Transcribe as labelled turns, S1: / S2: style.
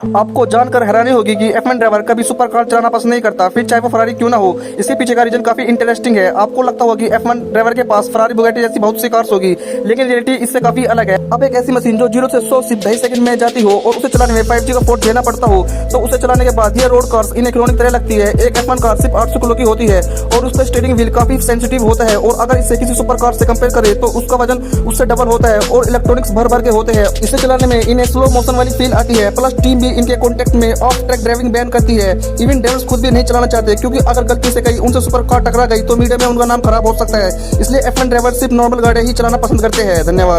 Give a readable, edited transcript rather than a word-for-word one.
S1: आपको जानकर हैरानी होगी कि F1 ड्राइवर कभी सुपर कार चलाना पसंद नहीं करता, फिर चाहे वो फरारी क्यों ना हो। इसके पीछे का रीजन काफी इंटरेस्टिंग है। आपको लगता होगा कि F1 ड्राइवर के पास फरारी, बुगाटी जैसी बहुत सी कार्स होगी, लेकिन रियलिटी इससे काफी अलग है। अब एक ऐसी मशीन जो 0 से 100 सिर्फ 2.5 सेकंड में जाती हो और उसे चलाने में 5G का पोर्ट देना पड़ता हो, तो उसे चलाने के बाद ये रोड कार्स इन इलेक्ट्रॉनिक तरह लगती है। एक F1 कार सिर्फ 800 किलो की होती है और उसका स्टीयरिंग व्हील काफी सेंसिटिव होता है, और अगर इसे किसी सुपर कार से कंपेयर करें तो उसका वजन उससे डबल होता है और इलेक्ट्रॉनिक्स भर भर के होते हैं। इसे चलाने में इन्हें स्लो मोशन वाली फील आती है, प्लस टीम भी इनके कॉन्टेक्ट में ऑफ ट्रैक ड्राइविंग बैन करती है। इवन ड्राइवर्स खुद भी नहीं चलाना चाहते, क्योंकि अगर गलती से कहीं उनसे सुपर कार टकरा गई तो मीडिया में उनका नाम खराब हो सकता है। इसलिए F1 ड्राइवर सिर्फ नॉर्मल गाड़ी ही चलाना पसंद करते हैं। धन्यवाद।